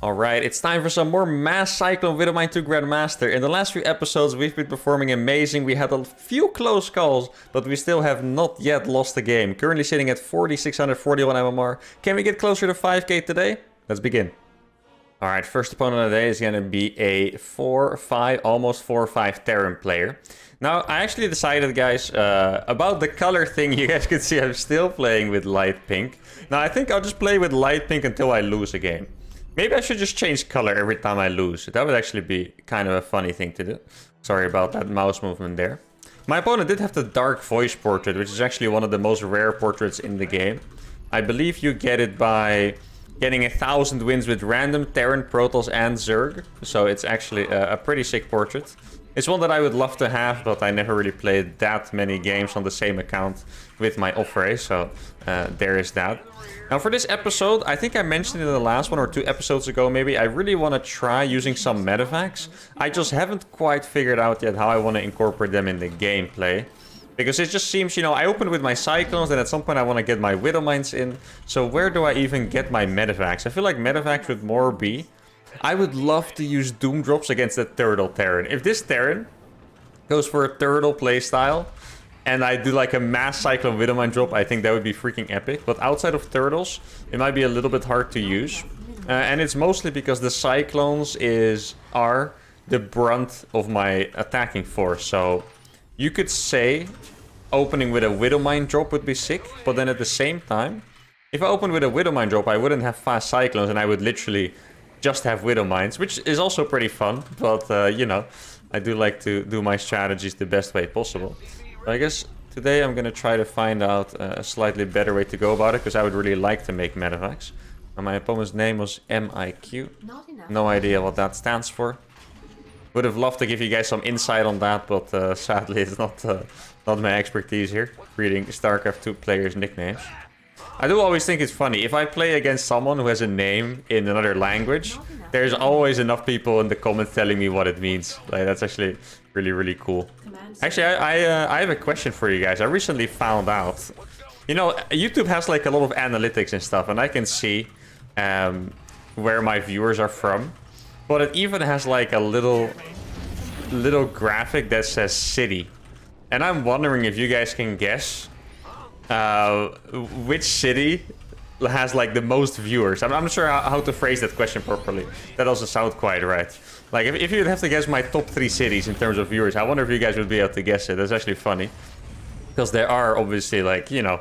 Alright, it's time for some more Mass Cyclone with my 2 Grandmaster. In the last few episodes, we've been performing amazing. We had a few close calls, but we still have not yet lost the game. Currently sitting at 4,641 MMR. Can we get closer to 5k today? Let's begin. Alright, first opponent of the day is going to be a 4-5, almost 4-5 Terran player. Now, I actually decided, guys, about the color thing. You guys can see I'm still playing with light pink. Now, I think I'll just play with light pink until I lose a game. Maybe I should just change color every time I lose. That would actually be kind of a funny thing to do. Sorry about that mouse movement there. My opponent did have the Dark Voice portrait, which is actually one of the most rare portraits in the game. I believe you get it by getting 1,000 wins with random Terran, Protoss, and Zerg. So it's actually a pretty sick portrait. It's one that I would love to have, but I never really played that many games on the same account with my off-ray. So there is that. Now for this episode, I think I mentioned in the last one or 2 episodes ago maybe, I really want to try using some medevacs. I just haven't quite figured out yet how I want to incorporate them in the gameplay. Because it just seems, you know, I opened with my Cyclones and at some point I want to get my Widow Mines in. So where do I even get my medevacs? I feel like medevacs would more be... I would love to use Doom Drops against the Turtle Terran. If this Terran goes for a Turtle playstyle and I do like a Mass Cyclone Widow Mine drop, I think that would be freaking epic. But outside of Turtles, it might be a little bit hard to use. And it's mostly because the Cyclones are the brunt of my attacking force. So you could say opening with a Widow Mine drop would be sick. But then at the same time, if I open with a Widow Mine drop, I wouldn't have fast Cyclones and I would literally just have Widow Mines, which is also pretty fun. But, you know, I do like to do my strategies the best way possible. So I guess today I'm going to try to find out a slightly better way to go about it, because I would really like to make medevacs. My opponent's name was MIQ. No idea what that stands for. Would have loved to give you guys some insight on that, but sadly it's not my expertise here, reading StarCraft 2 players' nicknames. I do always think it's funny, if I play against someone who has a name in another language, there's always enough people in the comments telling me what it means. Like, that's actually really, really cool. Actually, I have a question for you guys. I recently found out, you know, YouTube has like a lot of analytics and stuff, and I can see where my viewers are from. But it even has like a little graphic that says city. And I'm wondering if you guys can guess which city has like the most viewers. I'm not sure how to phrase that question properly. That doesn't sound quite right. Like if you'd have to guess my top 3 cities in terms of viewers, I wonder if you guys would be able to guess it. That's actually funny, because there are obviously, like, you know,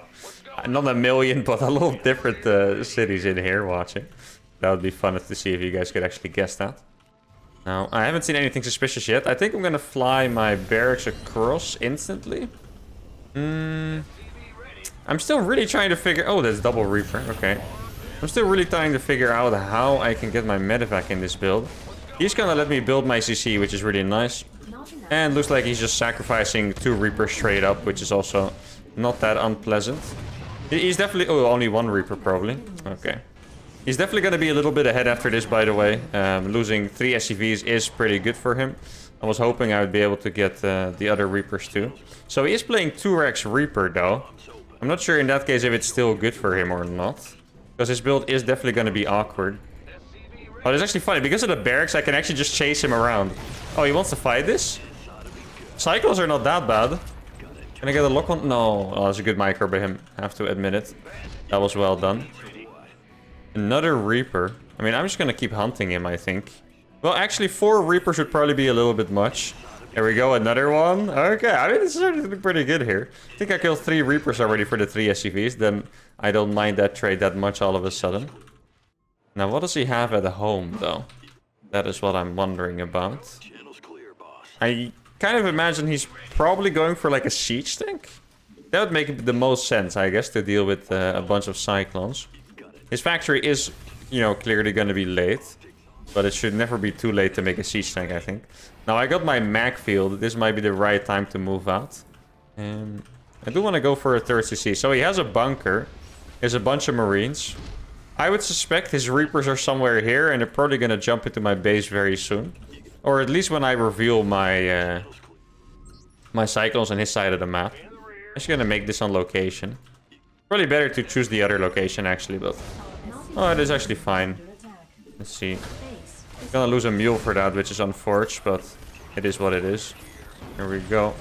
not a million, but a lot of different cities in here watching. That would be fun to see if you guys could actually guess that. Now, I haven't seen anything suspicious yet. I think I'm gonna fly my barracks across instantly. I'm still really trying to figure... Oh, that's double Reaper. Okay. I'm still really trying to figure out how I can get my medevac in this build. He's gonna let me build my CC, which is really nice. And looks like he's just sacrificing 2 Reapers straight up, which is also not that unpleasant. He's definitely... Oh, only 1 Reaper probably. Okay. He's definitely gonna be a little bit ahead after this, by the way. Losing 3 SCVs is pretty good for him. I was hoping I would be able to get the other Reapers too. So he is playing 2x Reaper though. I'm not sure in that case if it's still good for him or not, because his build is definitely going to be awkward. Oh, it's actually funny. Because of the barracks, I can actually just chase him around. Oh, he wants to fight this? Cyclones are not that bad. Can I get a lock on? No. Oh, that's a good micro by him. I have to admit it. That was well done. Another Reaper. I mean, I'm just going to keep hunting him, I think. Well, actually, 4 Reapers would probably be a little bit much. There we go, another one. Okay, I mean, this is actually pretty good here. I think I killed 3 Reapers already for the 3 SCVs. Then I don't mind that trade that much all of a sudden. Now, what does he have at home, though? That is what I'm wondering about. I kind of imagine he's probably going for like a siege tank. That would make the most sense, I guess, to deal with a bunch of Cyclones. His factory is, you know, clearly going to be late. But it should never be too late to make a siege tank, I think. Now, I got my mag field. This might be the right time to move out. I do want to go for a 3rd CC. So he has a bunker. There's a bunch of Marines. I would suspect his Reapers are somewhere here, and they're probably going to jump into my base very soon. Or at least when I reveal my my Cyclones on his side of the map. I'm just going to make this on location. Probably better to choose the other location, actually, but... Oh, it is actually fine. Let's see. I'm gonna lose a mule for that, which is unfortunate, but it is what it is. Here we go.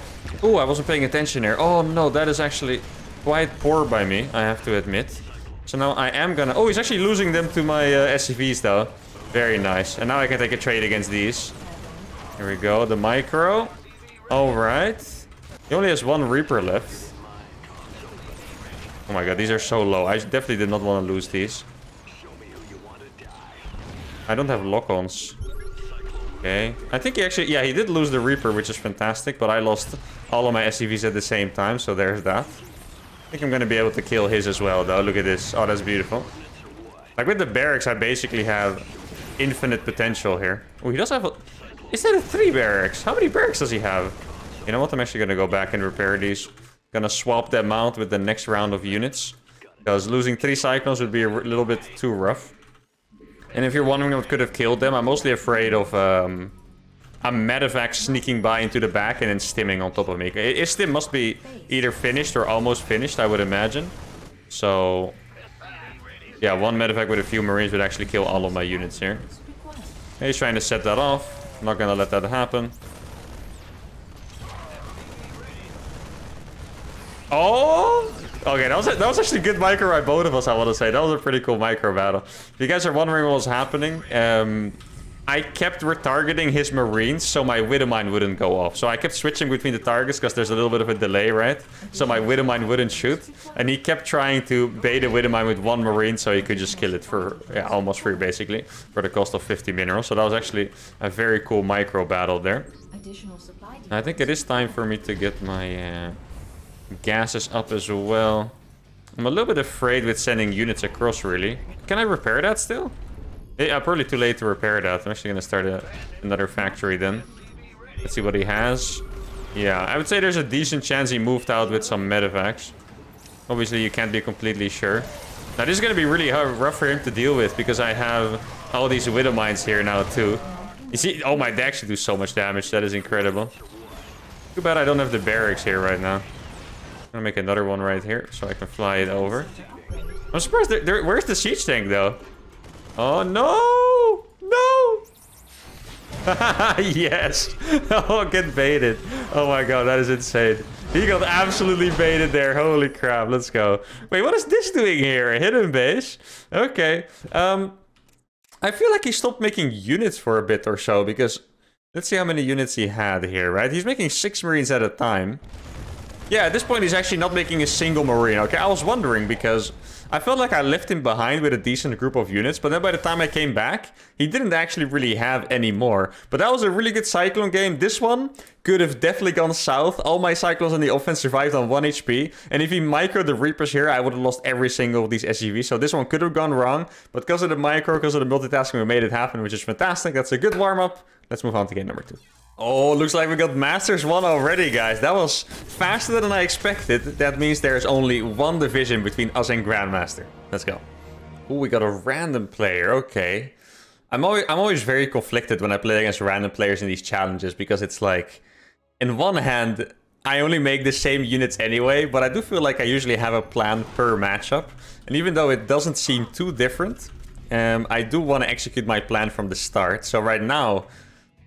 Oh, I wasn't paying attention here. Oh no, that is actually quite poor by me, I have to admit. So now I am gonna... Oh, he's actually losing them to my SCVs though. Very nice. And now I can take a trade against these. Here we go, the micro. Alright. He only has one Reaper left. Oh my god, these are so low. I definitely did not want to lose these. I don't have lock-ons. Okay. I think he actually... Yeah, he did lose the Reaper, which is fantastic. But I lost all of my SCVs at the same time, so there's that. I think I'm going to be able to kill his as well, though. Look at this. Oh, that's beautiful. Like, with the barracks, I basically have infinite potential here. Oh, he does have a... Is that a 3 barracks? How many barracks does he have? You know what? I'm actually going to go back and repair these. Gonna swap them out with the next round of units. Because losing 3 Cyclones would be a little bit too rough. And if you're wondering what could have killed them, I'm mostly afraid of a medevac sneaking by into the back and then stimming on top of me. His stim must be either finished or almost finished, I would imagine. So... yeah, one medevac with a few Marines would actually kill all of my units here. He's trying to set that off. I'm not gonna let that happen. Oh! Okay, that was actually a good micro by both of us, I want to say. That was a pretty cool micro battle. If you guys are wondering what was happening, I kept retargeting his Marines so my Widowmine wouldn't go off. So I kept switching between the targets because there's a little bit of a delay, right? So my Widowmine wouldn't shoot. And he kept trying to bait a Widowmine with 1 Marine so he could just kill it for, yeah, almost free, basically. For the cost of 50 minerals. So that was actually a very cool micro battle there. I think it is time for me to get my... gases up as well. I'm a little bit afraid with sending units across, really. Can I repair that still? Yeah, probably too late to repair that. I'm actually going to start another factory then. Let's see what he has. Yeah, I would say there's a decent chance he moved out with some medevacs. Obviously, you can't be completely sure. Now, this is going to be really rough for him to deal with because I have all these Widow Mines here now, too. You see? Oh my, they actually do so much damage. That is incredible. Too bad I don't have the barracks here right now. I'm gonna make another one right here so I can fly it over. I'm surprised where's the siege tank though? Oh no! No! Yes! Oh, get baited. Oh my god, that is insane. He got absolutely baited there. Holy crap, let's go. Wait, what is this doing here? A hidden base? Okay. I feel like he stopped making units for a bit or so because let's see how many units he had here, right? He's making 6 Marines at a time. Yeah, at this point, he's actually not making a single Marine. Okay, I was wondering because I felt like I left him behind with a decent group of units. But then by the time I came back, he didn't actually really have any more. But that was a really good Cyclone game. This one could have definitely gone south. All my Cyclones on the offense survived on 1 HP. And if he microed the Reapers here, I would have lost every single of these SCVs. So this one could have gone wrong. But because of the micro, because of the multitasking, we made it happen, which is fantastic. That's a good warm-up. Let's move on to game number 2. Oh, looks like we got Masters 1 already, guys. That was faster than I expected. That means there's only 1 division between us and Grandmaster. Let's go. Oh, we got a random player. Okay. I'm always very conflicted when I play against random players in these challenges because it's like, in one hand, I only make the same units anyway, but I do feel like I usually have a plan per matchup. And even though it doesn't seem too different, I do want to execute my plan from the start. So right now,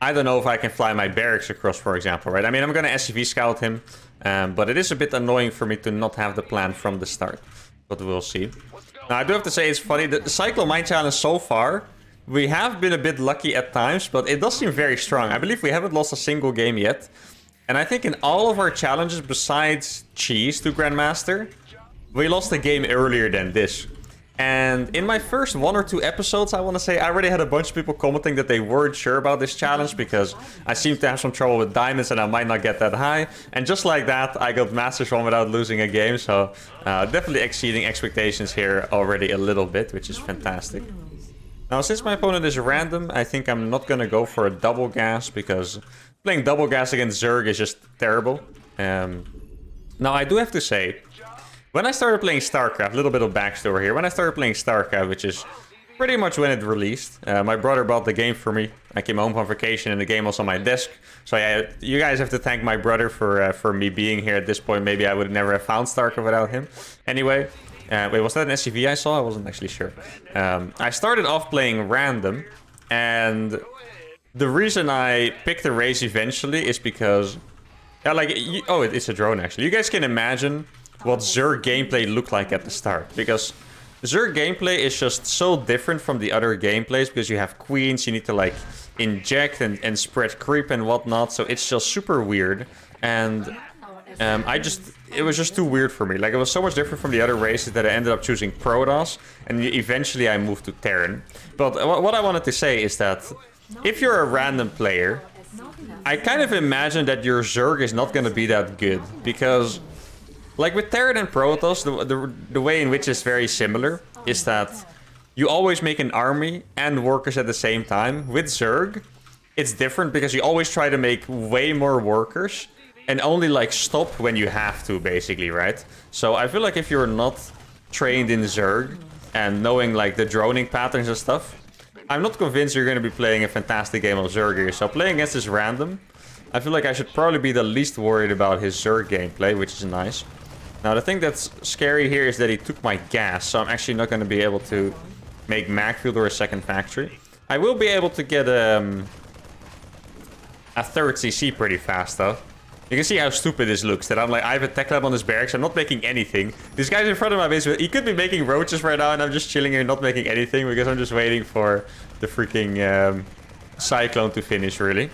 I don't know if I can fly my barracks across, for example, right? I mean, I'm going to SCV scout him, but it is a bit annoying for me to not have the plan from the start. But we'll see. Now, I do have to say it's funny. The Cyclone Mine Challenge so far, we have been a bit lucky at times, but it does seem very strong. I believe we haven't lost a single game yet. And I think in all of our challenges, besides Cheese to Grandmaster, we lost a game earlier than this. And in my first 1 or 2 episodes, I want to say, I already had a bunch of people commenting that they weren't sure about this challenge because I seem to have some trouble with diamonds and I might not get that high. And just like that, I got Masters 1 without losing a game. So definitely exceeding expectations here already a little bit, which is fantastic. Now, since my opponent is random, I think I'm not going to go for a double gas because playing double gas against Zerg is just terrible. Now, I do have to say, when I started playing StarCraft, a little bit of backstory here. When I started playing StarCraft, which is pretty much when it released, my brother bought the game for me. I came home from vacation and the game was on my desk. So yeah, you guys have to thank my brother for me being here at this point. Maybe I would never have found StarCraft without him. Anyway, Wait, was that an SCV I saw? I wasn't actually sure. I started off playing random, and the reason I picked a race eventually is because... Yeah, like... oh, it's a drone, actually. You guys can imagine what Zerg gameplay looked like at the start, because Zerg gameplay is just so different from the other gameplays, because you have queens, you need to, like, inject and spread creep and whatnot, so it's just super weird, and... it was just too weird for me. Like, it was so much different from the other races that I ended up choosing Protoss, and eventually I moved to Terran. But what I wanted to say is that if you're a random player, I kind of imagine that your Zerg is not going to be that good, because, like with Terran and Protoss, the way in which it's very similar is that you always make an army and workers at the same time. With Zerg, it's different because you always try to make way more workers, and only, like, stop when you have to, basically, right? So I feel like if you're not trained in Zerg and knowing, like, the droning patterns and stuff, I'm not convinced you're going to be playing a fantastic game of Zerg here. So playing against this random, I feel like I should probably be the least worried about his Zerg gameplay, which is nice. Now, the thing that's scary here is that he took my gas, so I'm actually not going to be able to make Macfield or a second factory. I will be able to get a third CC pretty fast, though. You can see how stupid this looks, that I'm like, I have a tech lab on this barracks, I'm not making anything. This guy's in front of my base, he could be making roaches right now, and I'm just chilling here not making anything, because I'm just waiting for the freaking Cyclone to finish, really.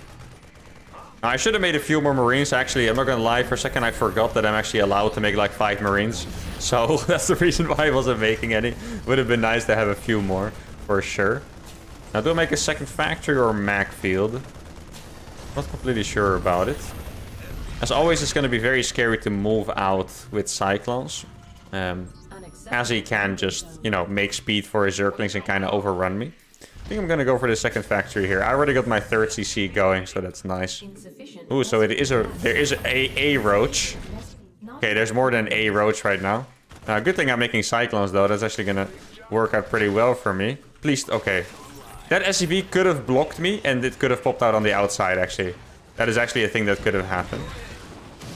Now, I should have made a few more Marines, actually. I'm not gonna lie, for a second I forgot that I'm actually allowed to make like 5 Marines. So, that's the reason why I wasn't making any. Would have been nice to have a few more, for sure. Now, do I make a second factory or Macfield? Not completely sure about it. As always, it's going to be very scary to move out with Cyclones. As he can just, you know, make speed for his Zerglings and kind of overrun me. I think I'm going to go for the second factory here. I already got my third CC going, so that's nice. Ooh, so there is a roach. Okay, there's more than a roach right now. Good thing I'm making Cyclones, though. That's actually going to work out pretty well for me. Please, okay. That SCV could have blocked me, and it could have popped out on the outside, actually. That is actually a thing that could have happened.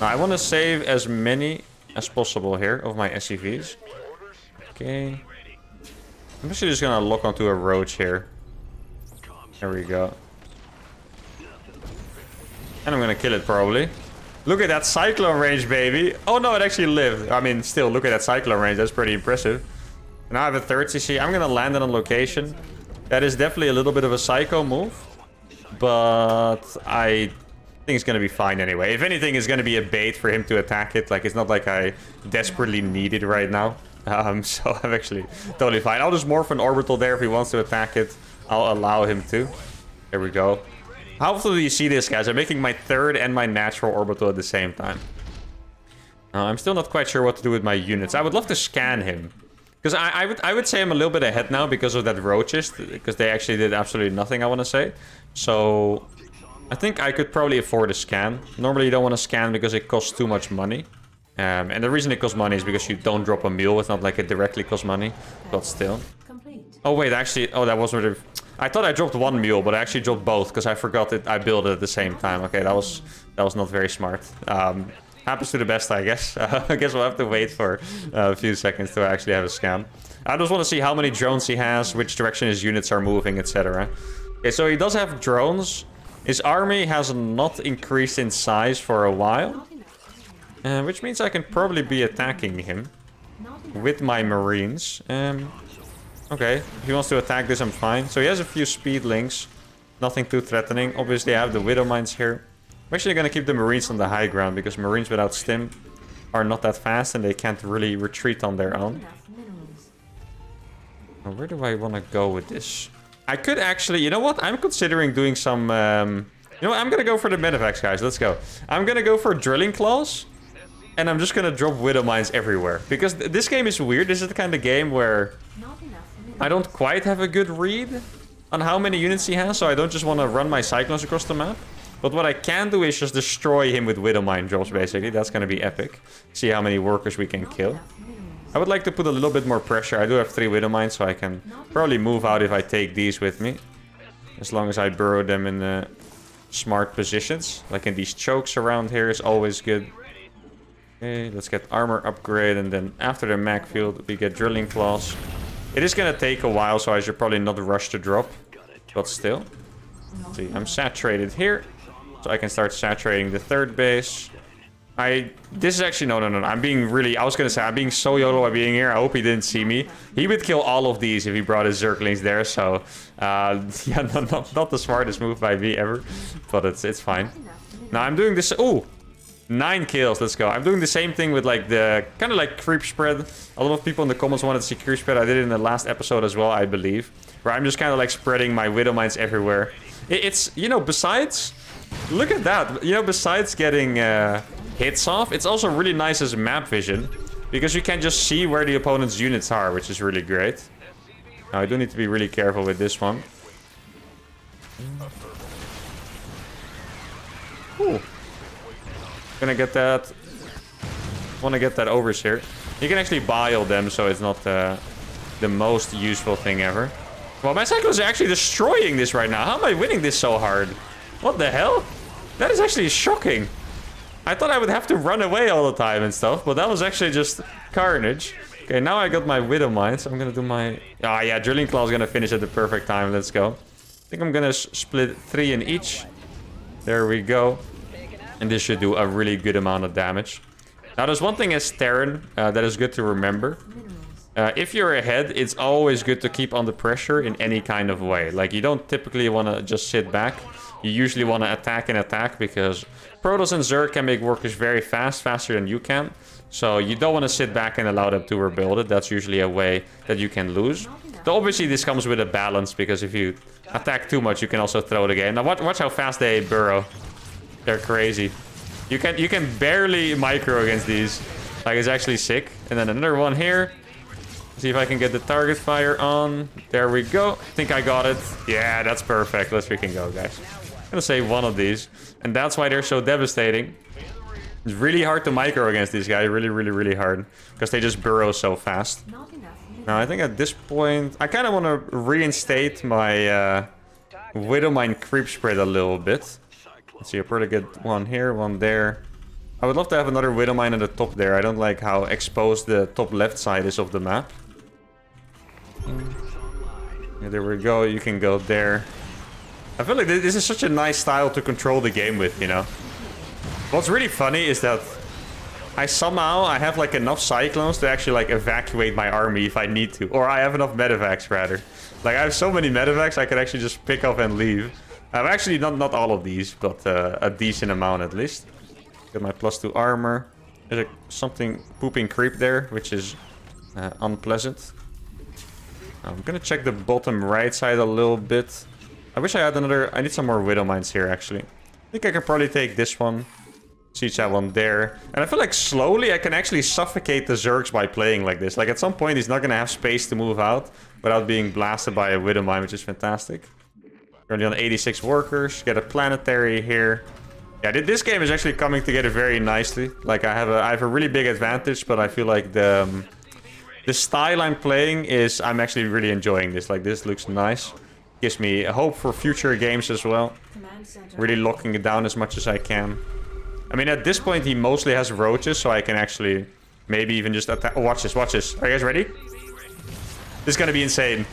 Now, I want to save as many as possible here of my SCVs. Okay. I'm actually just going to lock onto a roach here. There we go. And I'm going to kill it, probably. Look at that Cyclone range, baby. Oh, no, it actually lived. I mean, still, look at that Cyclone range. That's pretty impressive. Now I have a third CC. I'm going to land it on location. That is definitely a little bit of a psycho move. But I think it's going to be fine anyway. If anything, it's going to be a bait for him to attack it. Like, it's not like I desperately need it right now. So I'm actually totally fine. I'll just morph an orbital there if he wants to attack it. I'll allow him to. There we go. How often do you see this, guys? I'm making my third and my natural orbital at the same time. I'm still not quite sure what to do with my units. I would love to scan him. Because I would say I'm a little bit ahead now because of that roaches. Because they actually did absolutely nothing, I want to say. So I think I could probably afford a scan. Normally you don't want to scan because it costs too much money. And the reason it costs money is because you don't drop a mule. It's not like it directly costs money. But still. Oh wait, actually, oh, that was sort of... I thought I dropped one mule, but I actually dropped both because I forgot that I built it at the same time. Okay, that was not very smart. Happens to the best, I guess. I guess we'll have to wait for a few seconds to actually have a scan. I just want to see how many drones he has, which direction his units are moving, etc. Okay, so he does have drones. His army has not increased in size for a while. Which means I can probably be attacking him with my Marines. Okay, if he wants to attack this, I'm fine. So he has a few speed links. Nothing too threatening. Obviously, I have the Widow Mines here. I'm actually going to keep the Marines on the high ground because Marines without stim are not that fast and they can't really retreat on their own. Now, where do I want to go with this? I could actually... You know what? I'm considering doing some... you know what? I'm going to go for the Medivacs, guys. Let's go. I'm going to go for Drilling Claws. And I'm just going to drop Widow Mines everywhere. Because this game is weird. This is the kind of game where... I don't quite have a good read on how many units he has, so I don't just want to run my Cyclones across the map. But what I can do is just destroy him with Widow Mine drops, basically. That's going to be epic. See how many workers we can kill. I would like to put a little bit more pressure. I do have 3 Widow Mines, so I can probably move out if I take these with me. As long as I burrow them in smart positions. Like in these chokes around here is always good. Okay, let's get armor upgrade, and then after the mag field, we get drilling claws. It is gonna take a while, so I should probably not rush to drop. But still. See, I'm saturated here. So I can start saturating the third base. This is actually, no. I'm being really, I was gonna say, I'm being so YOLO by being here. I hope he didn't see me. He would kill all of these if he brought his Zerglings there. So, yeah, not the smartest move by me ever. But it's fine. Now I'm doing this, ooh. 9 kills, let's go. I'm doing the same thing with like the kind of like creep spread. A lot of people in the comments wanted to see creep spread. I did it in the last episode as well, I believe. Where I'm just kind of like spreading my Widow Mines everywhere. It's, you know, besides... Look at that. You know, besides getting hits off, it's also really nice as map vision. Because you can just see where the opponent's units are, which is really great. Now, I do need to be really careful with this one. Ooh. Gonna get that. Want to get that overseer. You can actually bile them, so it's not the most useful thing ever. Well, my Cyclones are actually destroying this right now. How am I winning this so hard? What the hell? That is actually shocking. I thought I would have to run away all the time and stuff, but that was actually just carnage. Okay, now I got my Widow Mines. I'm gonna do my... Ah, yeah, Drilling Claw is gonna finish at the perfect time. Let's go. I think I'm gonna split 3 in each. There we go. And this should do a really good amount of damage. Now, there's one thing as Terran that is good to remember. If you're ahead, it's always good to keep under pressure in any kind of way. Like, you don't typically want to just sit back. You usually want to attack and attack because Protoss and Zerg can make workers very fast, faster than you can. So you don't want to sit back and allow them to rebuild it. That's usually a way that you can lose. So obviously, this comes with a balance because if you attack too much, you can also throw it again. Now, watch how fast they burrow. They're crazy. You can barely micro against these. Like, it's actually sick. And then another one here. See if I can get the target fire on. There we go. I think I got it. Yeah, that's perfect. Let's freaking go, guys. I'm gonna save one of these. And that's why they're so devastating. It's really hard to micro against these guys. Really hard. Because they just burrow so fast. Now, I think at this point... I kind of want to reinstate my Widow Mine creep spread a little bit. Let's see, a pretty good one here, one there. I would love to have another Widow Mine at the top there. I don't like how exposed the top left side is of the map. Yeah, there we go. You can go there. I feel like this is such a nice style to control the game with, you know. What's really funny is that I have like enough Cyclones to actually like evacuate my army if I need to. Or I have enough medevacs rather. Like I have so many medevacs I could actually just pick up and leave. I've actually not all of these, but a decent amount at least. Got my +2 armor. There's something pooping creep there, which is unpleasant. I'm gonna check the bottom right side a little bit. I wish I had another... I need some more Widow Mines here, actually. I think I can probably take this one. Siege that one there. And I feel like slowly I can actually suffocate the Zergs by playing like this. Like, at some point he's not gonna have space to move out without being blasted by a Widow Mine, which is fantastic. Currently on 86 workers. Get a planetary here. Yeah, this game is actually coming together very nicely. Like, I have a really big advantage, but I feel like the style I'm playing is... I'm actually really enjoying this. Like, this looks nice. Gives me hope for future games as well. Really locking it down as much as I can. I mean, at this point, he mostly has roaches, so I can actually maybe even just attack... Oh, watch this, watch this. Are you guys ready? This is gonna be insane.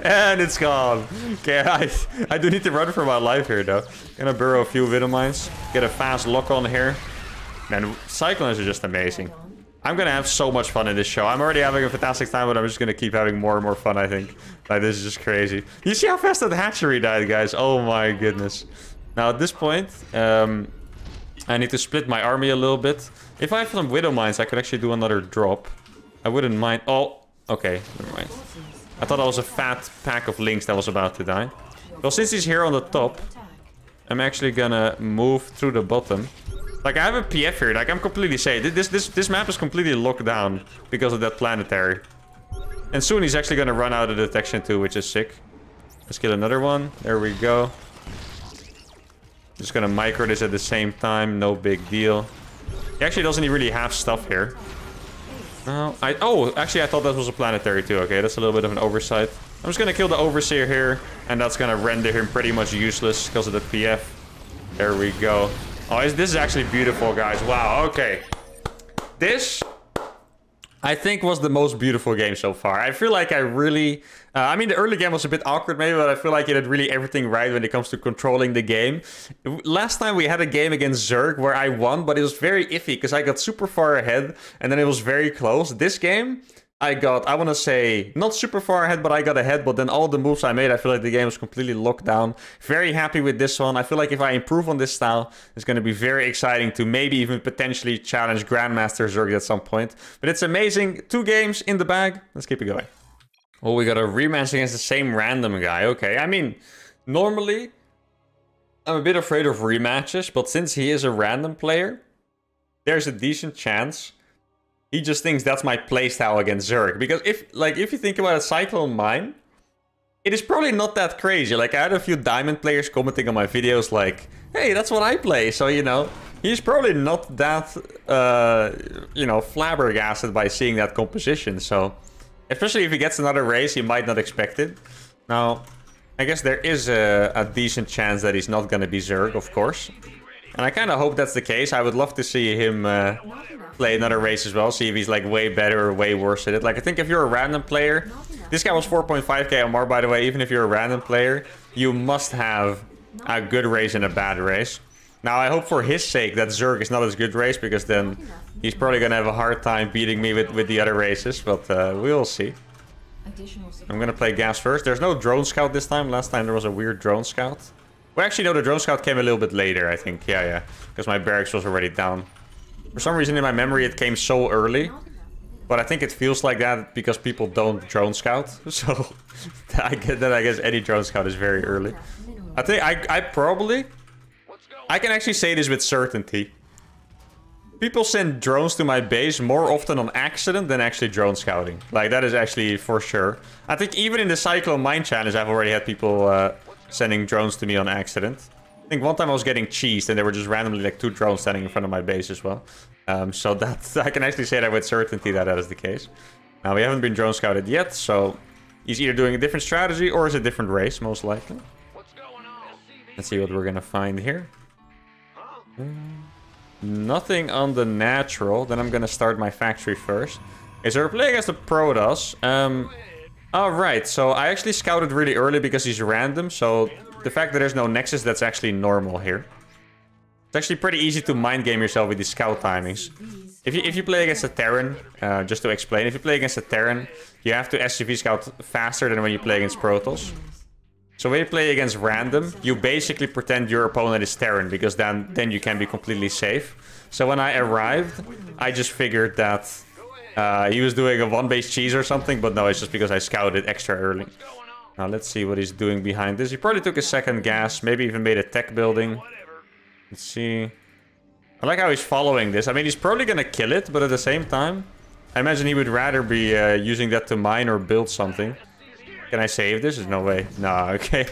And it's gone. Okay, I do need to run for my life here, though. Gonna burrow a few Widow Mines. Get a fast lock on here. Man, Cyclones are just amazing. I'm gonna have so much fun in this show. I'm already having a fantastic time, but I'm just gonna keep having more and more fun, I think. Like, this is just crazy. You see how fast that hatchery died, guys? Oh my goodness. Now, at this point, I need to split my army a little bit. If I have some Widow Mines, I could actually do another drop. I wouldn't mind... Oh, okay, never mind. I thought that was a fat pack of Lynx that was about to die. Well, since he's here on the top, I'm actually gonna move through the bottom. Like, I have a PF here. Like, I'm completely safe. This map is completely locked down because of that planetary. And soon he's actually gonna run out of detection too, which is sick. Let's kill another one. There we go. Just gonna micro this at the same time. No big deal. He actually doesn't really have stuff here. No, actually I thought that was a planetary too. Okay, that's a little bit of an oversight. I'm just gonna kill the Overseer here, and that's gonna render him pretty much useless because of the PF. There we go. Oh, this is actually beautiful, guys. Wow, okay. This, I think, was the most beautiful game so far. I feel like I really... I mean, the early game was a bit awkward maybe, but I feel like it did really everything right when it comes to controlling the game. Last time we had a game against Zerg where I won, but it was very iffy because I got super far ahead and then it was very close. This game, I want to say, not super far ahead, but I got ahead. But then all the moves I made, I feel like the game was completely locked down. Very happy with this one. I feel like if I improve on this style, it's going to be very exciting to maybe even potentially challenge Grandmaster Zerg at some point. But it's amazing. 2 games in the bag. Let's keep it going. Oh, we got a rematch against the same random guy. Okay, I mean, normally, I'm a bit afraid of rematches. But since he is a random player, there's a decent chance he just thinks that's my playstyle against Zerg. Because if you think about a Cyclone mine, it is probably not that crazy. Like, I had a few Diamond players commenting on my videos like, hey, that's what I play. So, you know, he's probably not that, you know, flabbergasted by seeing that composition. So, especially if he gets another race, he might not expect it. Now, I guess there is a decent chance that he's not going to be Zerg, of course. And I kind of hope that's the case. I would love to see him play another race as well. See if he's like way better or way worse at it. Like, I think if you're a random player... This guy was 4.5k MR, by the way. Even if you're a random player, you must have a good race and a bad race. Now, I hope for his sake that Zerg is not as good race, because then he's probably going to have a hard time beating me with the other races. But we'll see. I'm going to play gas first. There's no drone scout this time. Last time there was a weird drone scout. Well, actually, no, the drone scout came a little bit later, I think. Yeah. Because my barracks was already down. For some reason in my memory, it came so early. But I think it feels like that because people don't drone scout. So I guess any drone scout is very early. I think I can actually say this with certainty. People send drones to my base more often on accident than actually drone scouting. Like, that is actually for sure. I think even in the Cyclone Mine Challenge, I've already had people sending drones to me on accident. I think one time I was getting cheesed and there were just randomly like 2 drones standing in front of my base as well. So that I can actually say that with certainty that is the case. Now, we haven't been drone scouted yet, so he's either doing a different strategy or is a different race, most likely. Let's see what we're gonna find here. Nothing on the natural. Then I'm gonna start my factory first. Okay, so we're playing against the Protoss. Alright, so I actually scouted really early because he's random, so the fact that there's no Nexus, that's actually normal here. It's actually pretty easy to mind game yourself with these scout timings. If you play against a Terran, just to explain, if you play against a Terran, you have to SCV scout faster than when you play against Protoss. So when you play against random, you basically pretend your opponent is Terran, because then you can be completely safe. So when I arrived, I just figured that he was doing a 1-base cheese or something, but no, it's just because I scouted extra early. Now let's see what he's doing behind this. He probably took a second gas, maybe even made a tech building. Let's see. I like how he's following this. I mean, he's probably gonna kill it, but at the same time, I imagine he would rather be using that to mine or build something. Can I save this? There's no way. No, okay.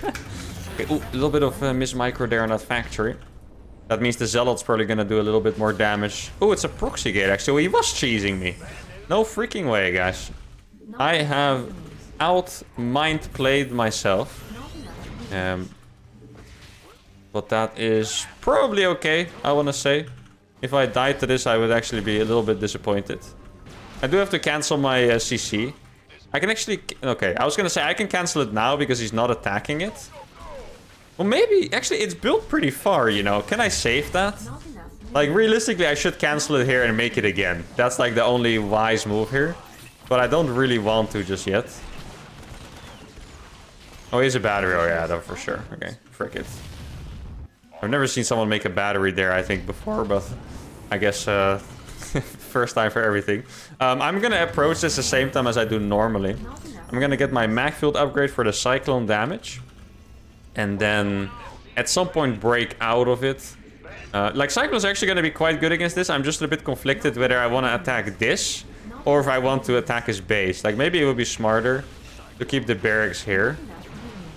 Okay, ooh, a little bit of miss micro there on that factory. That means the Zealot's probably gonna do a little bit more damage. Oh, it's a proxy gate, actually. He was cheesing me. No freaking way, guys. I have out-mind played myself. But that is probably okay, I want to say. If I died to this, I would actually be a little bit disappointed. I do have to cancel my CC. I can actually... Okay, I was going to say I can cancel it now because he's not attacking it. Well, maybe... Actually, it's built pretty far, you know. Can I save that? Like, realistically, I should cancel it here and make it again. That's like the only wise move here. But I don't really want to just yet. Oh, he's a battery. Oh, yeah, that for sure. Okay, frick it. I've never seen someone make a battery there, I think, before, but I guess first time for everything. I'm going to approach this the same time as I do normally. I'm going to get my mag field upgrade for the Cyclone damage. And then at some point break out of it. Like, Cyclone's actually going to be quite good against this. I'm just a bit conflicted whether I want to attack this or if I want to attack his base. Like, maybe it would be smarter to keep the barracks here.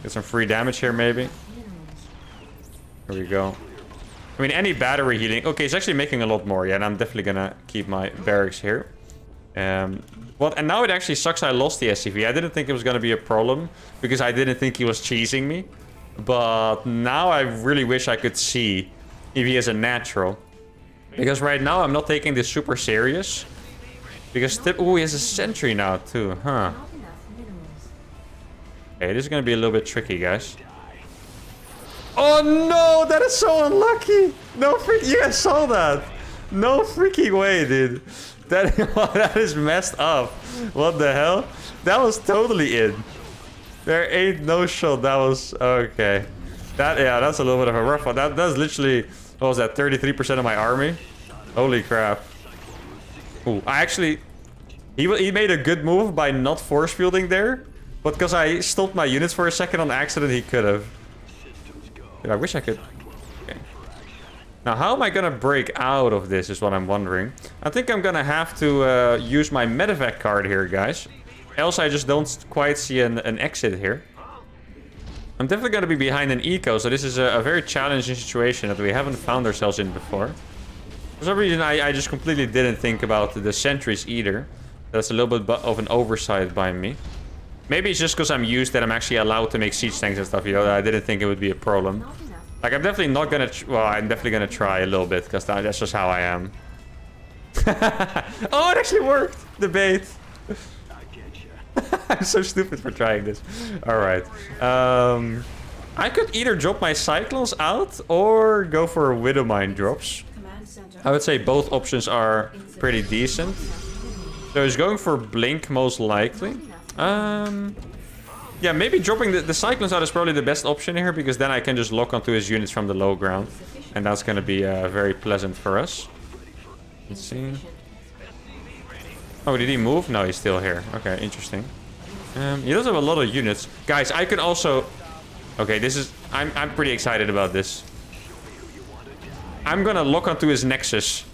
Get some free damage here, maybe. There we go. I mean, any battery healing... Okay, it's actually making a lot more. Yeah, and I'm definitely gonna keep my barracks here. Well, and now it actually sucks I lost the SCV. I didn't think it was gonna be a problem because I didn't think he was cheesing me. But now I really wish I could see if he is a natural. Because right now I'm not taking this super serious. Because oh, he has a sentry now too, huh? Okay, this is gonna be a little bit tricky, guys. Oh no, that is so unlucky. No freaking, you guys saw that. No freaking way, dude. That, that is messed up. What the hell? That was totally in. There ain't no shot. That was okay. That, yeah, that's a little bit of a rough one. That's literally, what was that, 33% of my army? Holy crap. Ooh, I actually, he made a good move by not force fielding there. But because I stopped my units for a second on accident, he could have. Dude, I wish I could. Okay. Now, how am I gonna break out of this is what I'm wondering. I think I'm gonna have to use my medevac card here, guys. Else I just don't quite see an exit here. I'm definitely gonna be behind an eco, so this is a very challenging situation that we haven't found ourselves in before. For some reason, I just completely didn't think about the sentries either. That's a little bit of an oversight by me. Maybe it's just because I'm used that I'm actually allowed to make siege tanks and stuff, you know, I didn't think it would be a problem. Like, I'm definitely not gonna... Well, I'm definitely gonna try a little bit, because that's just how I am. Oh, it actually worked! The bait. I'm so stupid for trying this. Alright. I could either drop my Cyclones out, or go for Widowmine drops. I would say both options are pretty decent. So he's going for Blink, most likely. Yeah, maybe dropping the Cyclones out is probably the best option here, because then I can just lock onto his units from the low ground. And that's going to be very pleasant for us. Let's see. Oh, did he move? No, he's still here. Okay, interesting. He does have a lot of units. Guys, I could also... Okay, this is... I'm pretty excited about this. I'm going to lock onto his Nexus.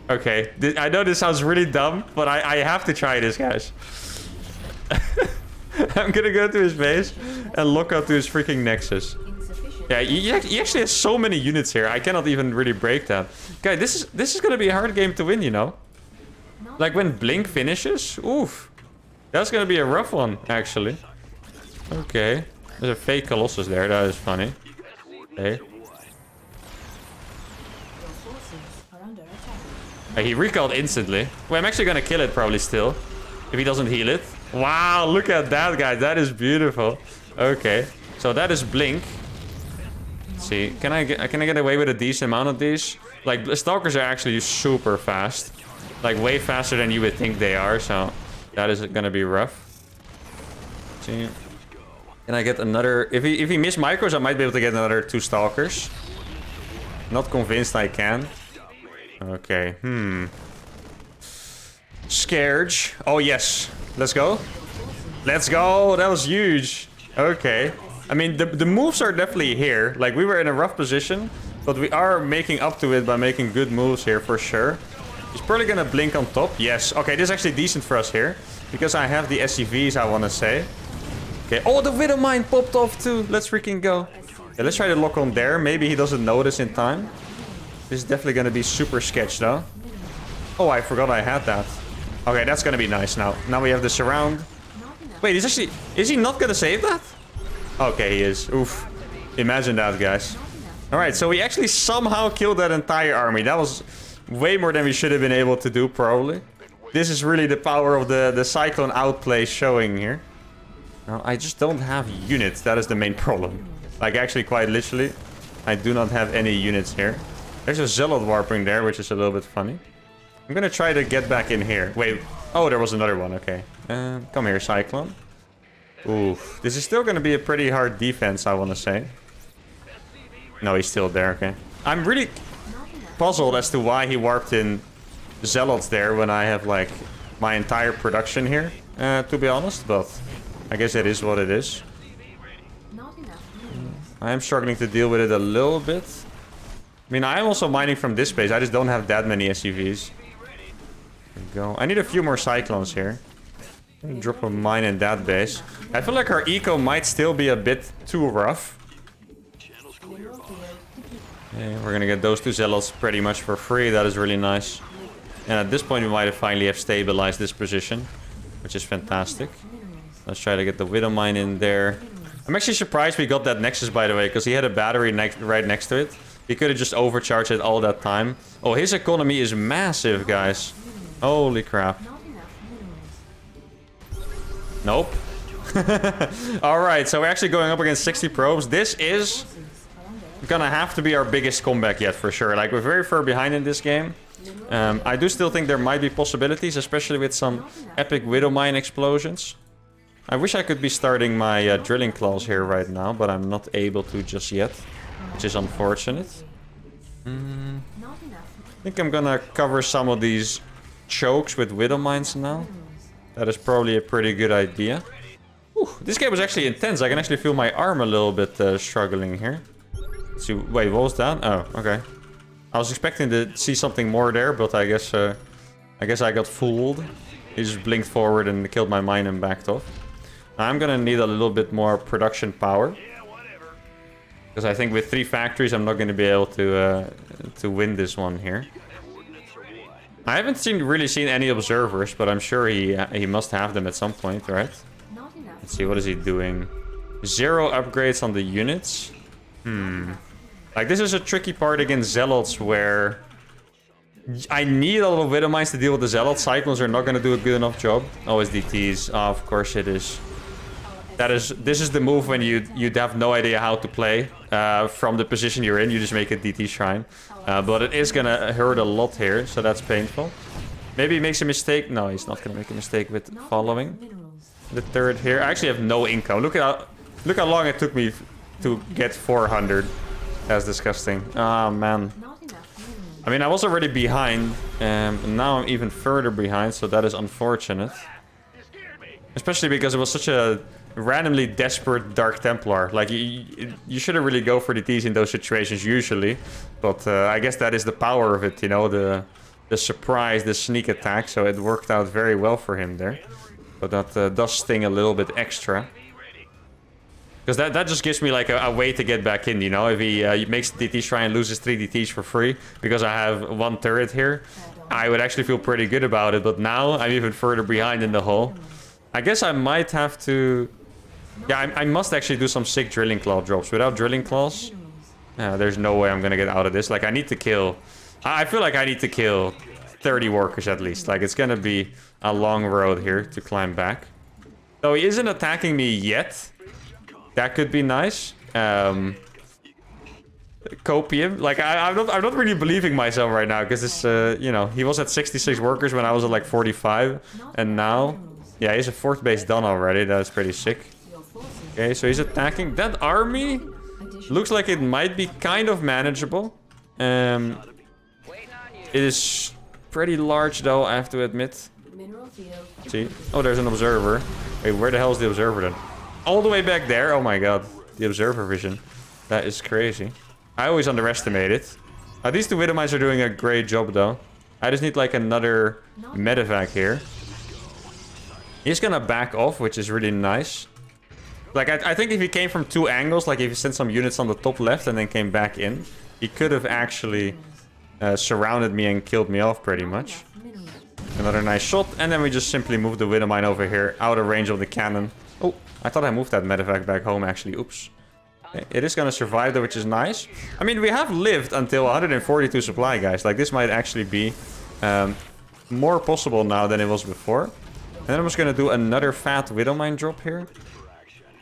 Okay, I know this sounds really dumb, but I have to try this, guys. I'm gonna go to his base and lock onto his freaking Nexus. Yeah, he actually has so many units here. I cannot even really break that. Guys, this is gonna be a hard game to win, you know? Like when Blink finishes, oof. That's gonna be a rough one, actually. Okay. There's a fake Colossus there, that is funny. Okay. He recalled instantly. Well, I'm actually gonna kill it probably still. If he doesn't heal it. Wow, look at that, guys. That is beautiful. Okay. So that is Blink. Let's see. Can I get away with a decent amount of these? Like, Stalkers are actually super fast. Like, way faster than you would think they are. So that is gonna be rough. Let's see. Can I get another... If he missed micros, I might be able to get another 2 Stalkers. Not convinced I can. Okay, Scourge. Oh, yes. Let's go. Let's go. That was huge. Okay. I mean, the moves are definitely here. Like, we were in a rough position, but we are making up to it by making good moves here for sure. He's probably gonna Blink on top. Yes. Okay, this is actually decent for us here, because I have the SCVs, I want to say. Okay. Oh, the Widowmine popped off too. Let's freaking go. Okay, let's try to lock on there. Maybe he doesn't notice in time. This is definitely going to be super sketch, though. Oh, I forgot I had that. Okay, that's going to be nice now. Now we have the surround. Wait, is he not going to save that? Okay, he is. Oof. Imagine that, guys. Alright, so we actually somehow killed that entire army. That was way more than we should have been able to do, probably. This is really the power of the Cyclone outplay showing here. Now, I just don't have units. That is the main problem. Like, actually, quite literally, I do not have any units here. There's a Zealot warping there, which is a little bit funny. I'm gonna try to get back in here. Wait. Oh, there was another one. Okay. Come here, Cyclone. Oof. This is still gonna be a pretty hard defense, I want to say. No, he's still there. Okay. I'm really puzzled as to why he warped in Zealots there when I have, like, my entire production here, to be honest. But I guess it is what it is. I am struggling to deal with it a little bit. I mean, I am also mining from this base. I just don't have that many SCVs. There we go. I need a few more Cyclones here. Drop a mine in that base. I feel like our eco might still be a bit too rough. Okay, we're gonna get those 2 Zealots pretty much for free. That is really nice. And at this point, we might have finally have stabilized this position, which is fantastic. Let's try to get the Widowmine in there. I'm actually surprised we got that Nexus, by the way, because he had a battery right next to it. He could have just overcharged it all that time. Oh, his economy is massive, guys. Holy crap. Nope. Alright, so we're actually going up against 60 probes. This is gonna have to be our biggest comeback yet, for sure. Like, we're very far behind in this game. I do still think there might be possibilities, especially with some epic Widow Mine explosions. I wish I could be starting my drilling claws here right now, but I'm not able to just yet, which is unfortunate. I think I'm gonna cover some of these chokes with Widow Mines now. That is probably a pretty good idea. Whew, this game was actually intense. I can actually feel my arm a little bit struggling here. Let's see, wait, what was that? Oh, okay. I was expecting to see something more there, but I guess I got fooled. He just blinked forward and killed my mine and backed off. I'm gonna need a little bit more production power, because I think with 3 factories I'm not gonna be able to win this one here. I haven't really seen any observers, but I'm sure he must have them at some point, right? Let's see, what is he doing? 0 upgrades on the units. Like, this is a tricky part against Zealots where I need a lot of Widow Mines to deal with the Zealots. Cyclones are not going to do a good enough job. Oh, it's DTs. Oh, of course it is. This is the move when you have no idea how to play from the position you're in. You just make a DT shrine. But it is going to hurt a lot here, so that's painful. Maybe he makes a mistake. No, he's not going to make a mistake with following the turret here. I actually have no income. Look how long it took me to get 400. That's disgusting. Oh, man. I mean, I was already behind, and now I'm even further behind, so that is unfortunate. Especially because it was such a randomly desperate Dark Templar. Like, you shouldn't really go for DTs in those situations usually, but I guess that is the power of it, you know, the surprise, the sneak attack, so it worked out very well for him there. But that does sting a little bit extra. Because that just gives me like a way to get back in, you know. If he makes the DT shrine and loses 3 DTs for free because I have 1 turret here, I would actually feel pretty good about it. But now I'm even further behind in the hole. I guess I might have to... Yeah, I must actually do some sick drilling claw drops. Without drilling claws, there's no way I'm gonna get out of this. Like, I need to kill... I feel like I need to kill 30 workers at least. Like, it's gonna be a long road here to climb back. So he isn't attacking me yet. That could be nice. Copium. Like, I'm not really believing myself right now, because it's, you know, he was at 66 workers when I was at like 45. And now, yeah, he's a 4th base done already. That's pretty sick. Okay, so he's attacking. That army looks like it might be kind of manageable. It is pretty large though, I have to admit. See? Oh, there's an observer. Wait, where the hell is the observer then? All the way back there. Oh my god. The observer vision. That is crazy. I always underestimate it. These 2 Widow Mines are doing a great job though. I just need like another medevac here. He's gonna back off, which is really nice. Like, I think if he came from 2 angles, like if he sent some units on the top left and then came back in, he could have actually surrounded me and killed me off pretty much. Another nice shot, and then we just simply move the Widow Mine over here, out of range of the cannon. Oh, I thought I moved that medevac back home, actually. Oops. Okay, it is gonna survive though, which is nice. I mean, we have lived until 142 supply, guys. Like, this might actually be more possible now than it was before. And then I'm just gonna do another fat Widow Mine drop here.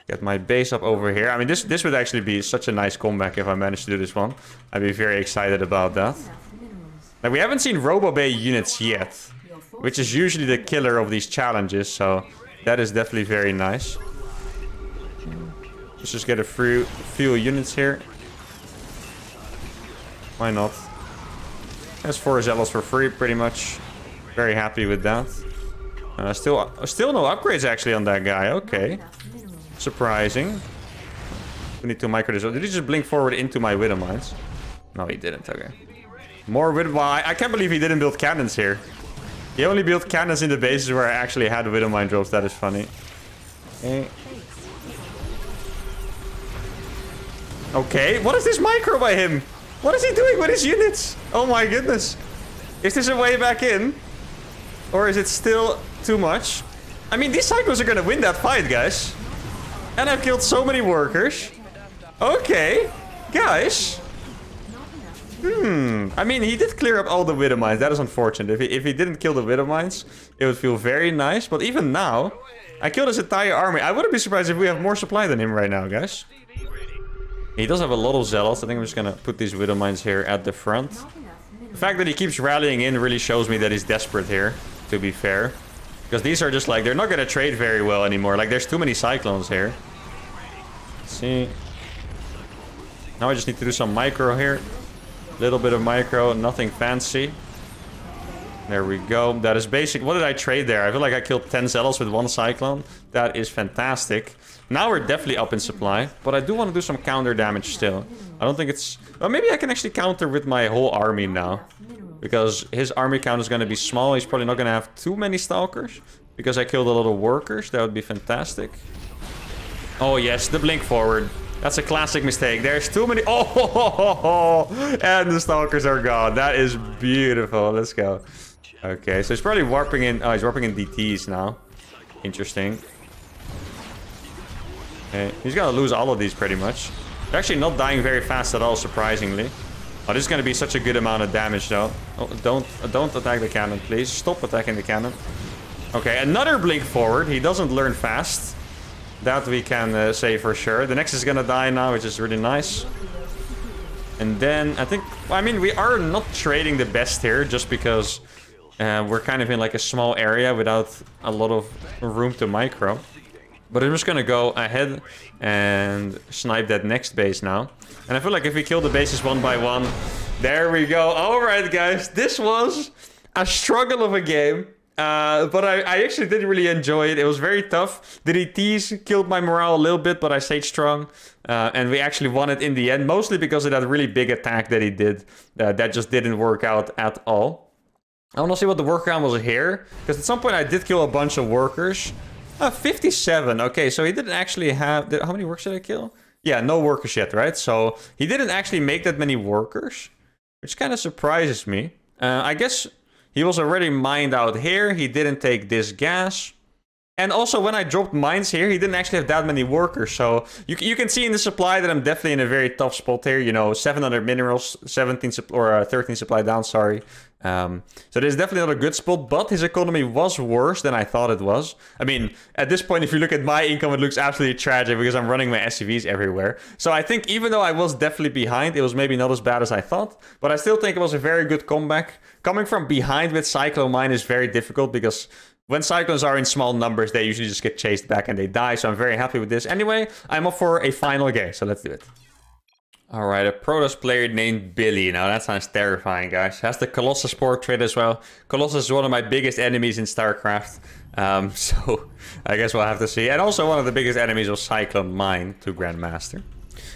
Get my base up over here. I mean, this would actually be such a nice comeback if I managed to do this one. I'd be very excited about that. Now, we haven't seen Robo Bay units yet, which is usually the killer of these challenges, so that is definitely very nice. Let's just get a few units here. Why not? That's 4 Zealots for free, pretty much. Very happy with that. Still no upgrades actually on that guy. Okay. Surprising. We need to micro this. Did he just blink forward into my Widow Mines? No, he didn't. Okay. More Widow... Well, I can't believe he didn't build cannons here. He only built cannons in the bases where I actually had Widow Mine drops. That is funny. Okay. Okay. What is this micro by him? What is he doing with his units? Oh my goodness. Is this a way back in? Or is it still too much? I mean, these Cyclones are gonna win that fight, guys. And I've killed so many workers. Okay. Guys. I mean, he did clear up all the Widow Mines. That is unfortunate. If he didn't kill the Widow Mines, it would feel very nice. But even now, I killed his entire army. I wouldn't be surprised if we have more supply than him right now, guys. He does have a lot of Zealots. I think I'm just going to put these Widow Mines here at the front. The fact that he keeps rallying in really shows me that he's desperate here, to be fair. Because these are just like, they're not going to trade very well anymore. Like, there's too many Cyclones here. Let's see. Now I just need to do some micro here. Little bit of micro, nothing fancy. There we go. That is basic. What did I trade there? I feel like I killed 10 Zealots with 1 Cyclone. That is fantastic. Now we're definitely up in supply. But I do want to do some counter damage still. I don't think it's... Well, maybe I can actually counter with my whole army now. Because his army count is going to be small. He's probably not going to have too many Stalkers. Because I killed a lot of workers. That would be fantastic. Oh yes, the blink forward. That's a classic mistake. There's too many... Oh! And the Stalkers are gone. That is beautiful. Let's go. Okay, so he's probably warping in... Oh, he's warping in DTs now. Interesting. Okay, he's gonna lose all of these pretty much. They're actually not dying very fast at all, surprisingly. Oh, this is gonna be such a good amount of damage, though. Oh, don't attack the cannon, please. Stop attacking the cannon. Okay, another blink forward. He doesn't learn fast. That we can say for sure. The next is gonna die now, which is really nice. And then, I think... I mean, we are not trading the best here, just because... we're kind of in like a small area without a lot of room to micro. But I'm just gonna go ahead and snipe that next base now. And I feel like if we kill the bases one by one... There we go. Alright, guys. This was a struggle of a game. But I actually did really enjoy it. It was very tough. The DTs killed my morale a little bit, but I stayed strong. And we actually won it in the end. Mostly because of that really big attack that he did. That just didn't work out at all. I want to see what the worker count was here. Because at some point I did kill a bunch of workers. 57. Okay, so he didn't actually have... How many workers did I kill? Yeah, no workers yet, right? So he didn't actually make that many workers. Which kind of surprises me. I guess he was already mined out here. He didn't take this gas. And also, when I dropped mines here, he didn't actually have that many workers. So you can see in the supply that I'm definitely in a very tough spot here. You know, 700 minerals, 13 supply down, sorry. So this is definitely not a good spot, but his economy was worse than I thought it was. I mean, at this point, if you look at my income, it looks absolutely tragic because I'm running my SCVs everywhere. So I think even though I was definitely behind, it was maybe not as bad as I thought, but I still think it was a very good comeback. Coming from behind with Cyclone Mine is very difficult because when Cyclones are in small numbers, they usually just get chased back and they die, so I'm very happy with this. Anyway, I'm up for a final game, so let's do it. Alright, a Protoss player named Billy. Now that sounds terrifying, guys. Has the Colossus portrait as well. Colossus is one of my biggest enemies in StarCraft. So I guess we'll have to see. And also one of the biggest enemies of Cyclone Mine to Grandmaster.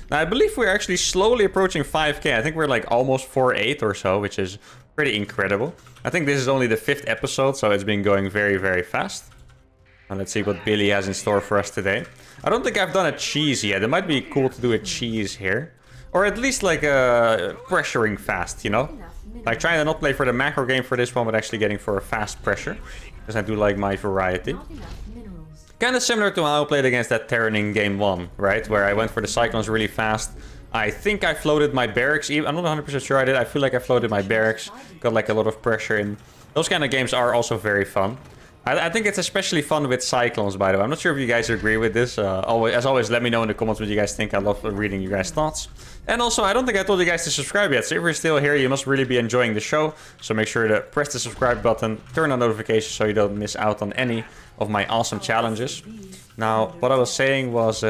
Now I believe we're actually slowly approaching 5k. I think we're like almost 4.8 or so, which is pretty incredible. I think this is only the 5th episode, so it's been going very, very fast. And let's see what Billy has in store for us today. I don't think I've done a cheese yet. It might be cool to do a cheese here. Or at least like pressuring fast, you know? Like trying to not play for the macro game for this one, but actually getting for a fast pressure. Because I do like my variety. Kind of similar to how I played against that Terran in game 1, right? Where I went for the Cyclones really fast. I think I floated my barracks. I'm not 100% sure I did. I feel like I floated my barracks. Got like a lot of pressure in. Those kind of games are also very fun. I think it's especially fun with Cyclones, by the way. I'm not sure if you guys agree with this. As always, let me know in the comments what you guys think. I love reading you guys' thoughts. And also, I don't think I told you guys to subscribe yet. So if you're still here, you must really be enjoying the show. So make sure to press the subscribe button, turn on notifications so you don't miss out on any of my awesome challenges. Now, what I was saying was...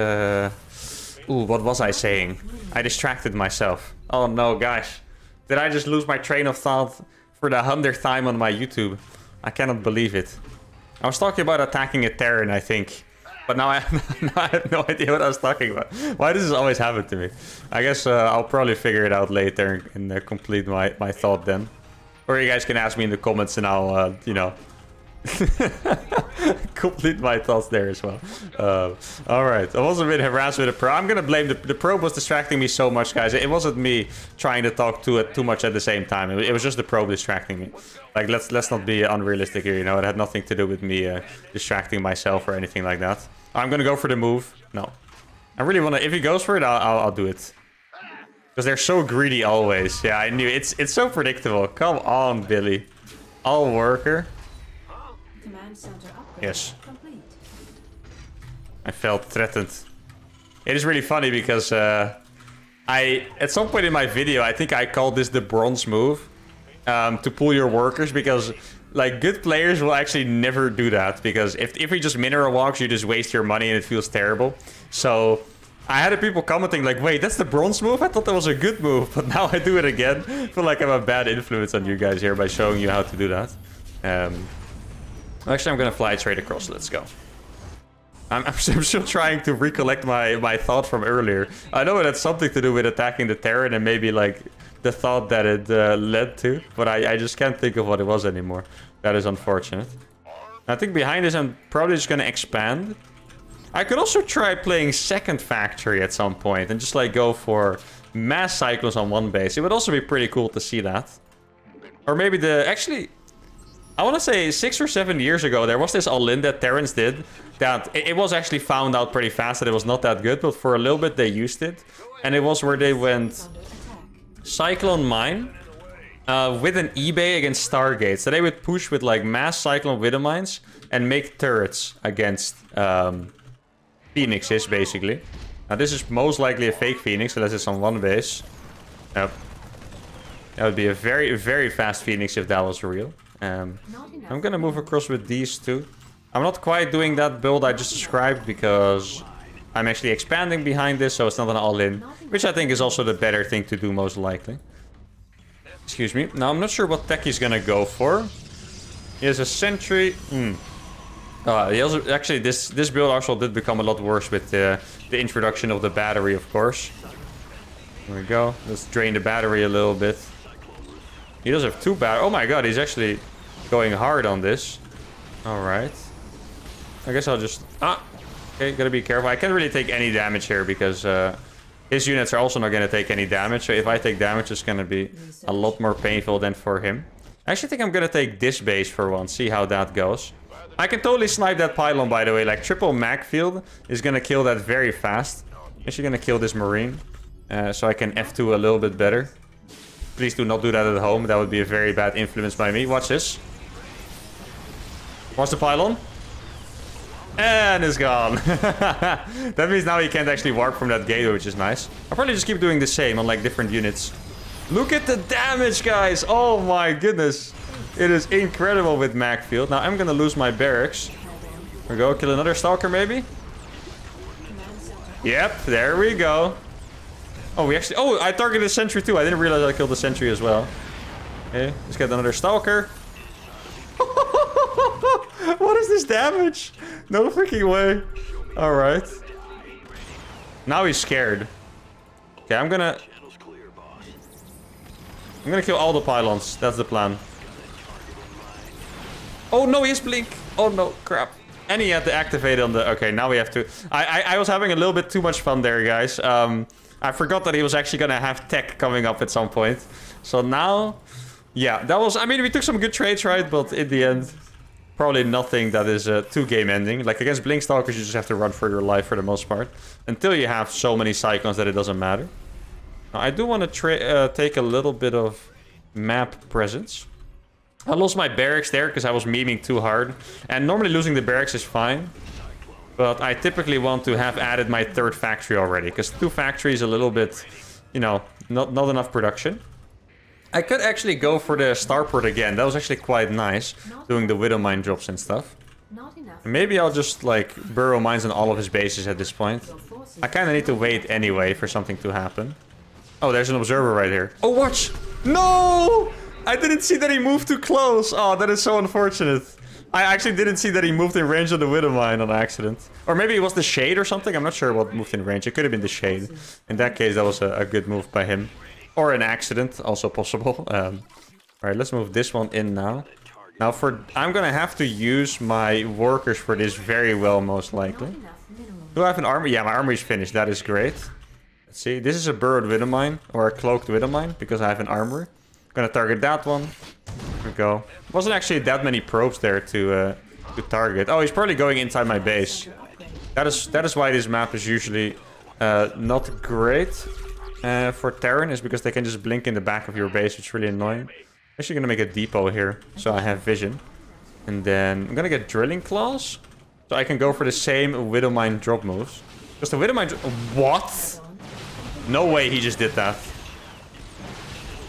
what was I saying? I distracted myself. Oh no, guys. Did I just lose my train of thought for the 100th time on my YouTube? I cannot believe it. I was talking about attacking a Terran, I think. But now I have no idea what I was talking about. Why does this always happen to me? I guess I'll probably figure it out later and complete my thought then. Or you guys can ask me in the comments and I'll, you know... complete my thoughts there as well. Alright, I was a bit harassed with the probe. I'm gonna blame the probe was distracting me so much, guys. It wasn't me trying to talk to it too much at the same time. It was just the probe distracting me. Like, let's not be unrealistic here, you know. It had nothing to do with me distracting myself or anything like that. I'm gonna go for the move. No. I really wanna... If he goes for it, I'll do it. Because they're so greedy always. Yeah, I knew. It's so predictable. Come on, Billy. All worker. Command center upgrade Yes. complete. I felt threatened. It is really funny because at some point in my video, I think I called this the bronze move. To pull your workers, because like good players will actually never do that, because if you just mineral walks, you just waste your money and it feels terrible. So I had people commenting like, wait, that's the bronze move? I thought that was a good move, but now I do it again. I feel like I'm a bad influence on you guys here by showing you how to do that. Actually, I'm gonna fly straight across. Let's go. I'm still trying to recollect my thought from earlier. I know it had something to do with attacking the Terran and maybe like the thought that it led to, but I just can't think of what it was anymore. That is unfortunate. I think behind this I'm probably just gonna expand. I could also try playing second factory at some point and just like go for mass cyclones on one base. It would also be pretty cool to see that. Or maybe actually, I want to say 6 or 7 years ago, there was this all-in that Terrans did. That it was actually found out pretty fast that it was not that good, but for a little bit they used it. And it was where they went Cyclone Mine with an eBay against Stargate. So they would push with like mass Cyclone Widow Mines and make turrets against Phoenixes, basically. Now this is most likely a fake Phoenix, unless it's on one base. Yep. That would be a very, very fast Phoenix if that was real. I'm gonna move across with these two. I'm not quite doing that build I just described because I'm actually expanding behind this, so it's not an all-in, which I think is also the better thing to do most likely. Excuse me. Now I'm not sure what tech he's gonna go for. He has a sentry. He also actually this build also did become a lot worse with the introduction of the battery, of course. There we go. Let's drain the battery a little bit. He does have 2 batteries. Oh my god, he's actually going hard on this. Alright. I guess I'll just... Okay, gotta be careful. I can't really take any damage here because his units are also not gonna take any damage. So if I take damage, it's gonna be a lot more painful than for him. I actually think I'm gonna take this base for once, see how that goes. I can totally snipe that pylon, by the way. Like, triple mag field is gonna kill that very fast. Actually gonna kill this marine. So I can F2 a little bit better. Please do not do that at home. That would be a very bad influence by me. Watch this. Watch the pylon. And it's gone. That means now he can't actually warp from that gateway, which is nice. I'll probably just keep doing the same on like different units. Look at the damage, guys. Oh my goodness. It is incredible with mag field. Now I'm gonna lose my barracks. There we go. Kill another stalker maybe. Yep, there we go. Oh, we actually... Oh, I targeted the sentry too. I didn't realize I killed the sentry as well. Okay, let's get another stalker. What is this damage? No freaking way. Alright. Now he's scared. Okay, I'm gonna kill all the pylons. That's the plan. Oh no, he has blink. Oh no, crap. And he had to activate on the... Okay, now we have to... I was having a little bit too much fun there, guys. I forgot that he was actually gonna have tech coming up at some point. So now... Yeah, that was... I mean, we took some good trades, right? But in the end... Probably nothing that is too game ending. Like against Blink Stalkers, you just have to run for your life for the most part. Until you have so many Cyclones that it doesn't matter. Now, I do want to take a little bit of map presence. I lost my barracks there because I was memeing too hard. And normally losing the barracks is fine. But I typically want to have added my 3rd factory already. Because 2 factories a little bit, you know, not enough production. I could actually go for the starport again. That was actually quite nice, doing the Widow Mine drops and stuff. Maybe I'll just, like, burrow mines on all of his bases at this point. I kind of need to wait anyway for something to happen. Oh, there's an observer right here. Oh, watch! No! I didn't see that he moved too close. Oh, that is so unfortunate. I actually didn't see that he moved in range of the Widow Mine on accident. Or maybe it was the shade or something. I'm not sure what moved in range. It could have been the shade. In that case, that was a good move by him. Or an accident, also possible. Alright, let's move this one in now. Now I'm gonna have to use my workers for this very well, most likely. Do I have an army? Yeah, my army is finished. That is great. Let's see. This is a burrowed Widow Mine, or a cloaked Widow Mine, because I have an armory. Gonna target that one. There we go. Wasn't actually that many probes there to target. Oh, he's probably going inside my base. That is why this map is usually not great. for Terran is because they can just blink in the back of your base, which is really annoying. I'm actually gonna make a depot here, so I have vision. And then I'm gonna get drilling claws, so I can go for the same Widowmine drop moves. Because the Widowmine... What? No way he just did that.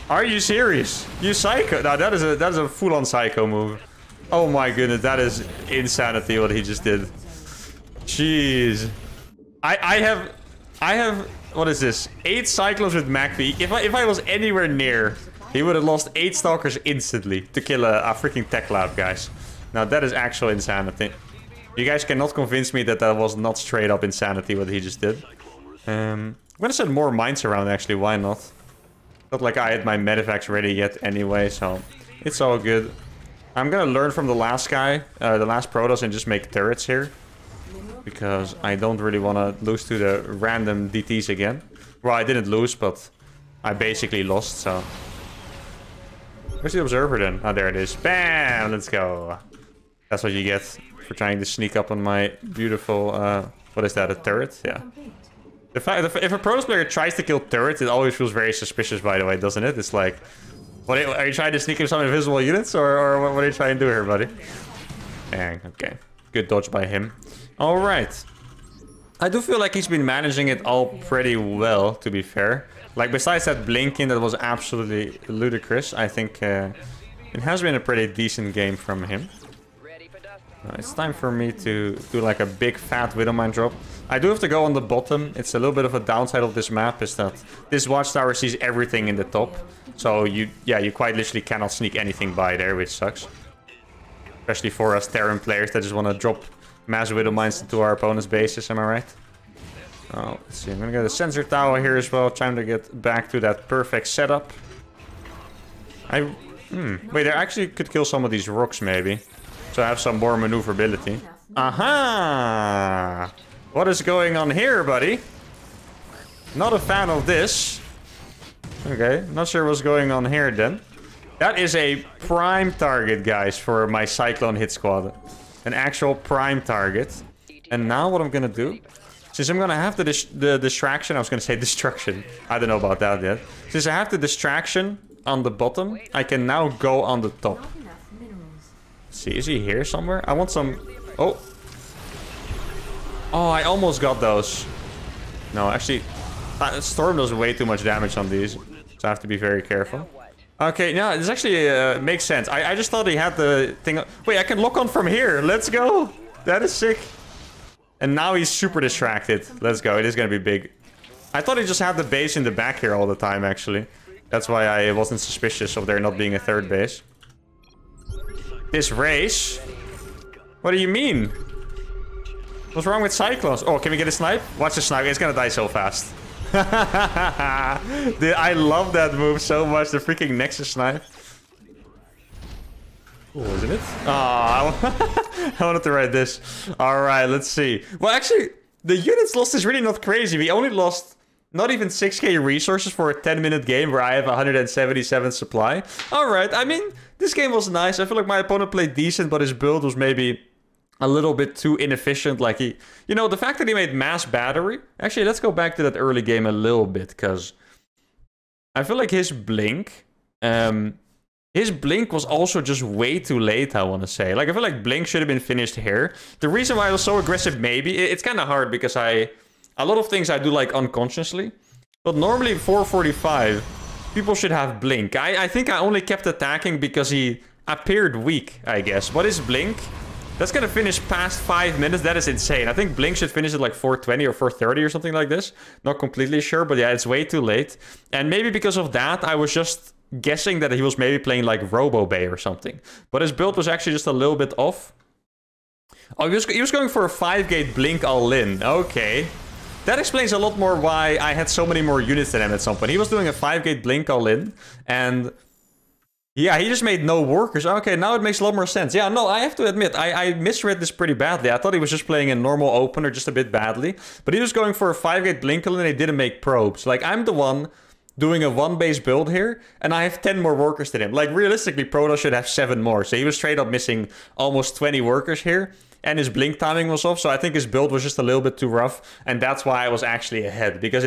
Are you serious? You psycho? No, that is a full-on psycho move. Oh my goodness, that is insanity what he just did. Jeez. I have what is this? 8 Cyclones with MacV. If I was anywhere near, he would have lost 8 Stalkers instantly to kill a freaking tech lab, guys. Now that is actual insanity. You guys cannot convince me that that was not straight up insanity what he just did. I'm gonna send more mines around actually, why not? Not like I had my medevacs ready yet anyway, so it's all good. I'm gonna learn from the last guy, the last Protoss, and just make turrets here. Because I don't really want to lose to the random DTs again. Well, I didn't lose, but I basically lost, so... Where's the observer then? Oh, there it is. Bam! Let's go. That's what you get for trying to sneak up on my beautiful... what is that, a turret? Yeah. If a Protoss player tries to kill turrets, it always feels very suspicious, by the way, doesn't it? It's like... What are you trying to sneak in some invisible units? Or what are you trying to do here, buddy? Dang, okay. Good dodge by him. Alright. I do feel like he's been managing it all pretty well, to be fair. Like, besides that blinking that was absolutely ludicrous, I think it has been a pretty decent game from him. It's time for me to do like a big fat Widowmine drop. I do have to go on the bottom. It's a little bit of a downside of this map is that this watchtower sees everything in the top. So you quite literally cannot sneak anything by there, which sucks. Especially for us Terran players that just want to drop mass Widowmines into our opponent's bases, am I right? Oh, let's see. I'm gonna get a sensor tower here as well. Trying to get back to that perfect setup. Wait, I actually could kill some of these rocks maybe. So I have some more maneuverability. Aha! What is going on here, buddy? Not a fan of this. Okay, not sure what's going on here then. That is a prime target, guys, for my Cyclone hit squad. An actual prime target. And now what I'm gonna do, since I'm gonna have the distraction, I was gonna say destruction. I don't know about that yet. Since I have the distraction on the bottom, I can now go on the top. Let's see, is he here somewhere? I want some... Oh. Oh, I almost got those. No, actually, Storm does way too much damage on these. So I have to be very careful. Okay, no, this actually makes sense. I just thought he had the thing... Wait, I can lock on from here. Let's go. That is sick. And now he's super distracted. Let's go. It is going to be big. I thought he just had the base in the back here all the time, actually. That's why I wasn't suspicious of there not being a third base. This race? What do you mean? What's wrong with Cyclones? Oh, can we get a snipe? Watch the snipe. It's going to die so fast. Dude, I love that move so much. The freaking Nexus snipe. Cool, isn't it? Oh, I wanted to write this. Alright, let's see. Well, actually, the units lost is really not crazy. We only lost not even 6k resources for a 10-minute game where I have 177 supply. Alright, I mean, this game was nice. I feel like my opponent played decent, but his build was maybe a little bit too inefficient. Like he... You know, the fact that he made mass battery... Actually, let's go back to that early game a little bit, because I feel like his blink... His blink was also just way too late, I want to say. Like, I feel like blink should have been finished here. The reason why I was so aggressive, maybe... It's kind of hard, because a lot of things I do, like, unconsciously. But normally, 445, people should have blink. I think I only kept attacking because he appeared weak, I guess. What is blink? That's gonna finish past 5 minutes. That is insane. I think blink should finish at, like, 420 or 430 or something like this. Not completely sure, but yeah, it's way too late. And maybe because of that, I was just guessing that he was maybe playing like Robo Bay or something. But his build was actually just a little bit off. Oh, he was going for a 5-gate blink all-in. Okay. That explains a lot more why I had so many more units than him at some point. He was doing a 5-gate blink all-in. And yeah, he just made no workers. Okay, now it makes a lot more sense. Yeah, no, I have to admit, I misread this pretty badly. I thought he was just playing a normal opener just a bit badly. But he was going for a 5-gate blink all-in and he didn't make probes. Like, I'm the one doing a 1-base build here, and I have 10 more workers than him. Like, realistically, Protoss should have 7 more. So he was straight up missing almost 20 workers here. and his blink timing was off, so I think his build was just a little bit too rough, and that's why I was actually ahead, because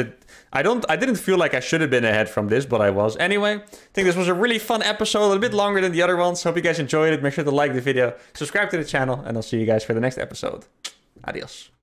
I didn't feel like I should have been ahead from this, but I was. Anyway, I think this was a really fun episode, a bit longer than the other ones. Hope you guys enjoyed it. Make sure to like the video, subscribe to the channel, and I'll see you guys for the next episode. Adios.